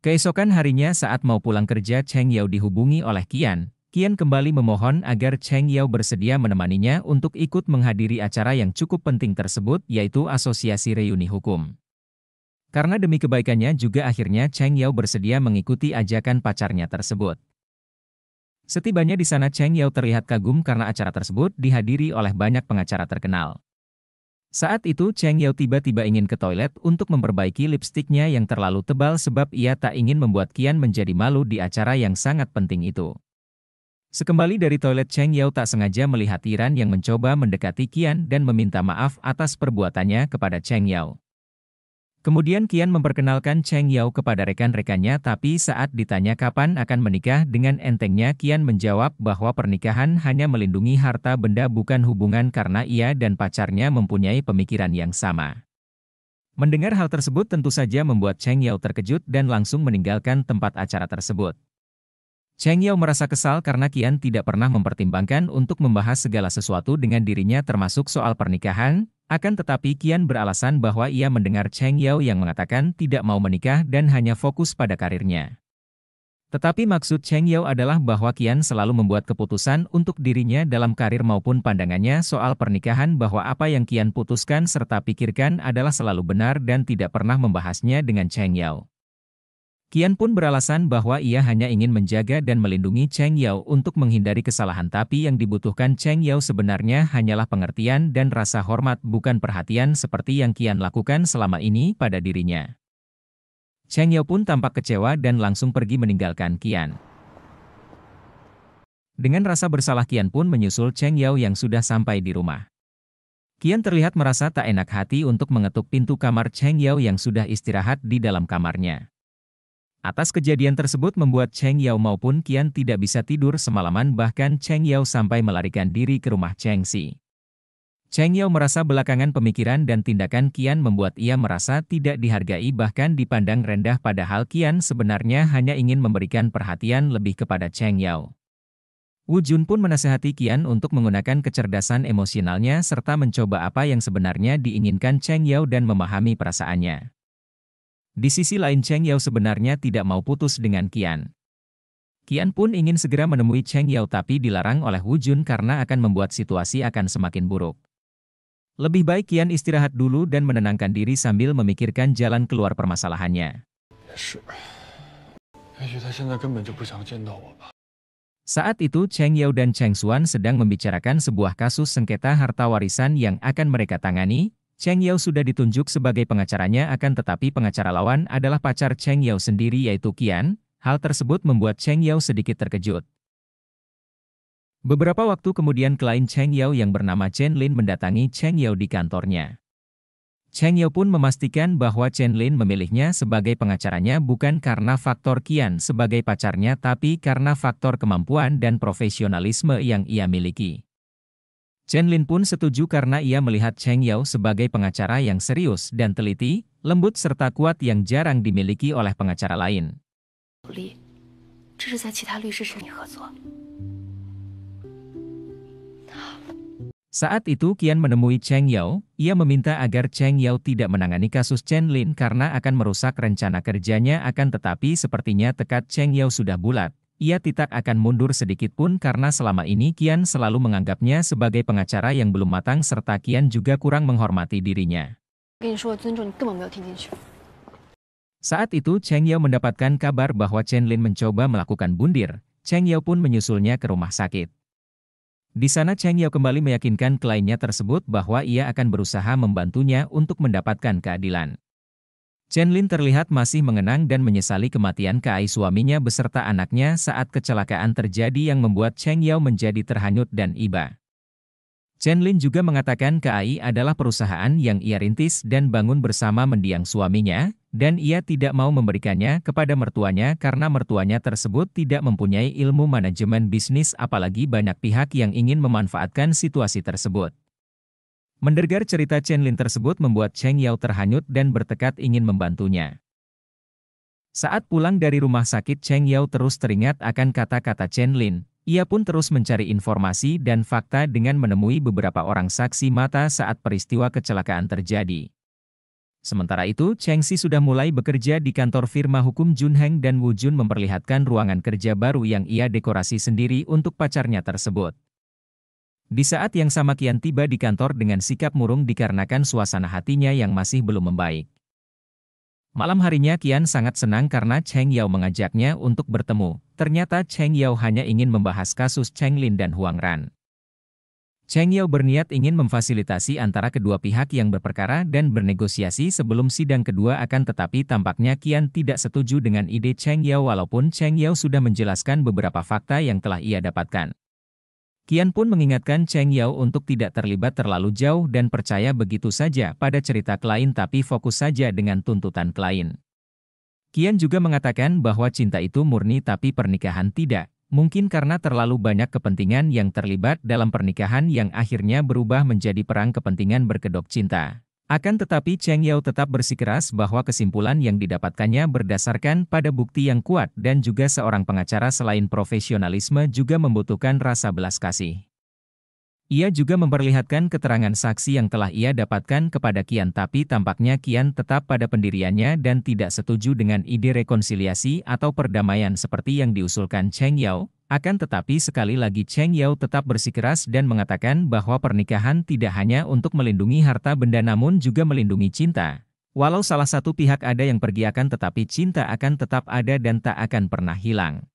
Keesokan harinya saat mau pulang kerja Cheng Yao dihubungi oleh Qian. Qian kembali memohon agar Cheng Yao bersedia menemaninya untuk ikut menghadiri acara yang cukup penting tersebut yaitu Asosiasi Reuni Hukum. Karena demi kebaikannya juga akhirnya Cheng Yao bersedia mengikuti ajakan pacarnya tersebut. Setibanya di sana Cheng Yao terlihat kagum karena acara tersebut dihadiri oleh banyak pengacara terkenal. Saat itu Cheng Yao tiba-tiba ingin ke toilet untuk memperbaiki lipstiknya yang terlalu tebal sebab ia tak ingin membuat Qian menjadi malu di acara yang sangat penting itu. Sekembali dari toilet Cheng Yao tak sengaja melihat Iran yang mencoba mendekati Qian dan meminta maaf atas perbuatannya kepada Cheng Yao. Kemudian Qian memperkenalkan Cheng Yao kepada rekan-rekannya tapi saat ditanya kapan akan menikah dengan entengnya Qian menjawab bahwa pernikahan hanya melindungi harta benda bukan hubungan karena ia dan pacarnya mempunyai pemikiran yang sama. Mendengar hal tersebut tentu saja membuat Cheng Yao terkejut dan langsung meninggalkan tempat acara tersebut. Cheng Yao merasa kesal karena Qian tidak pernah mempertimbangkan untuk membahas segala sesuatu dengan dirinya termasuk soal pernikahan. Akan tetapi Qian beralasan bahwa ia mendengar Cheng Yao yang mengatakan tidak mau menikah dan hanya fokus pada karirnya. Tetapi maksud Cheng Yao adalah bahwa Qian selalu membuat keputusan untuk dirinya dalam karir maupun pandangannya soal pernikahan bahwa apa yang Qian putuskan serta pikirkan adalah selalu benar dan tidak pernah membahasnya dengan Cheng Yao. Qian pun beralasan bahwa ia hanya ingin menjaga dan melindungi Cheng Yao untuk menghindari kesalahan tapi yang dibutuhkan Cheng Yao sebenarnya hanyalah pengertian dan rasa hormat bukan perhatian seperti yang Qian lakukan selama ini pada dirinya. Cheng Yao pun tampak kecewa dan langsung pergi meninggalkan Qian. Dengan rasa bersalah Qian pun menyusul Cheng Yao yang sudah sampai di rumah. Qian terlihat merasa tak enak hati untuk mengetuk pintu kamar Cheng Yao yang sudah istirahat di dalam kamarnya. Atas kejadian tersebut membuat Cheng Yao maupun Qian tidak bisa tidur semalaman bahkan Cheng Yao sampai melarikan diri ke rumah Cheng Si. Cheng Yao merasa belakangan pemikiran dan tindakan Qian membuat ia merasa tidak dihargai bahkan dipandang rendah padahal Qian sebenarnya hanya ingin memberikan perhatian lebih kepada Cheng Yao. Wu Jun pun menasihati Qian untuk menggunakan kecerdasan emosionalnya serta mencoba apa yang sebenarnya diinginkan Cheng Yao dan memahami perasaannya. Di sisi lain Cheng Yao sebenarnya tidak mau putus dengan Qian. Qian pun ingin segera menemui Cheng Yao tapi dilarang oleh Wu Jun karena akan membuat situasi akan semakin buruk. Lebih baik Qian istirahat dulu dan menenangkan diri sambil memikirkan jalan keluar permasalahannya. Saat itu Cheng Yao dan Cheng Xuan sedang membicarakan sebuah kasus sengketa harta warisan yang akan mereka tangani. Cheng Yao sudah ditunjuk sebagai pengacaranya akan tetapi pengacara lawan adalah pacar Cheng Yao sendiri yaitu Qian. Hal tersebut membuat Cheng Yao sedikit terkejut. Beberapa waktu kemudian klien Cheng Yao yang bernama Chen Lin mendatangi Cheng Yao di kantornya. Cheng Yao pun memastikan bahwa Chen Lin memilihnya sebagai pengacaranya bukan karena faktor Qian sebagai pacarnya tapi karena faktor kemampuan dan profesionalisme yang ia miliki. Chen Lin pun setuju karena ia melihat Cheng Yao sebagai pengacara yang serius dan teliti, lembut serta kuat yang jarang dimiliki oleh pengacara lain. Saat itu Qian menemui Cheng Yao, ia meminta agar Cheng Yao tidak menangani kasus Chen Lin karena akan merusak rencana kerjanya akan tetapi sepertinya tekad Cheng Yao sudah bulat. Ia tidak akan mundur sedikit pun karena selama ini Qian selalu menganggapnya sebagai pengacara yang belum matang serta Qian juga kurang menghormati dirinya. Saat itu Cheng Yao mendapatkan kabar bahwa Chen Lin mencoba melakukan bundir. Cheng Yao pun menyusulnya ke rumah sakit. Di sana Cheng Yao kembali meyakinkan kliennya tersebut bahwa ia akan berusaha membantunya untuk mendapatkan keadilan. Chen Lin terlihat masih mengenang dan menyesali kematian Kai suaminya beserta anaknya saat kecelakaan terjadi yang membuat Cheng Yao menjadi terhanyut dan iba. Chen Lin juga mengatakan Kai adalah perusahaan yang ia rintis dan bangun bersama mendiang suaminya, dan ia tidak mau memberikannya kepada mertuanya karena mertuanya tersebut tidak mempunyai ilmu manajemen bisnis apalagi banyak pihak yang ingin memanfaatkan situasi tersebut. Mendengar cerita Chen Lin tersebut membuat Cheng Yao terhanyut dan bertekad ingin membantunya. Saat pulang dari rumah sakit Cheng Yao terus teringat akan kata-kata Chen Lin. Ia pun terus mencari informasi dan fakta dengan menemui beberapa orang saksi mata saat peristiwa kecelakaan terjadi. Sementara itu, Cheng Si sudah mulai bekerja di kantor firma hukum Junheng dan Wu Jun memperlihatkan ruangan kerja baru yang ia dekorasi sendiri untuk pacarnya tersebut. Di saat yang sama Qian tiba di kantor dengan sikap murung dikarenakan suasana hatinya yang masih belum membaik. Malam harinya Qian sangat senang karena Cheng Yao mengajaknya untuk bertemu. Ternyata Cheng Yao hanya ingin membahas kasus Cheng Lin dan Huang Ran. Cheng Yao berniat ingin memfasilitasi antara kedua pihak yang berperkara dan bernegosiasi sebelum sidang kedua tetapi tampaknya Qian tidak setuju dengan ide Cheng Yao walaupun Cheng Yao sudah menjelaskan beberapa fakta yang telah ia dapatkan. Qian pun mengingatkan Cheng Yao untuk tidak terlibat terlalu jauh dan percaya begitu saja pada cerita klien tapi fokus saja dengan tuntutan klien. Qian juga mengatakan bahwa cinta itu murni tapi pernikahan tidak, mungkin karena terlalu banyak kepentingan yang terlibat dalam pernikahan yang akhirnya berubah menjadi perang kepentingan berkedok cinta. Akan tetapi Cheng Yao tetap bersikeras bahwa kesimpulan yang didapatkannya berdasarkan pada bukti yang kuat dan juga seorang pengacara selain profesionalisme juga membutuhkan rasa belas kasih. Ia juga memperlihatkan keterangan saksi yang telah ia dapatkan kepada Qian tapi tampaknya Qian tetap pada pendiriannya dan tidak setuju dengan ide rekonsiliasi atau perdamaian seperti yang diusulkan Cheng Yao. Akan tetapi sekali lagi Cheng Yao tetap bersikeras dan mengatakan bahwa pernikahan tidak hanya untuk melindungi harta benda namun juga melindungi cinta. Walau salah satu pihak ada yang pergi tetapi cinta akan tetap ada dan tak akan pernah hilang.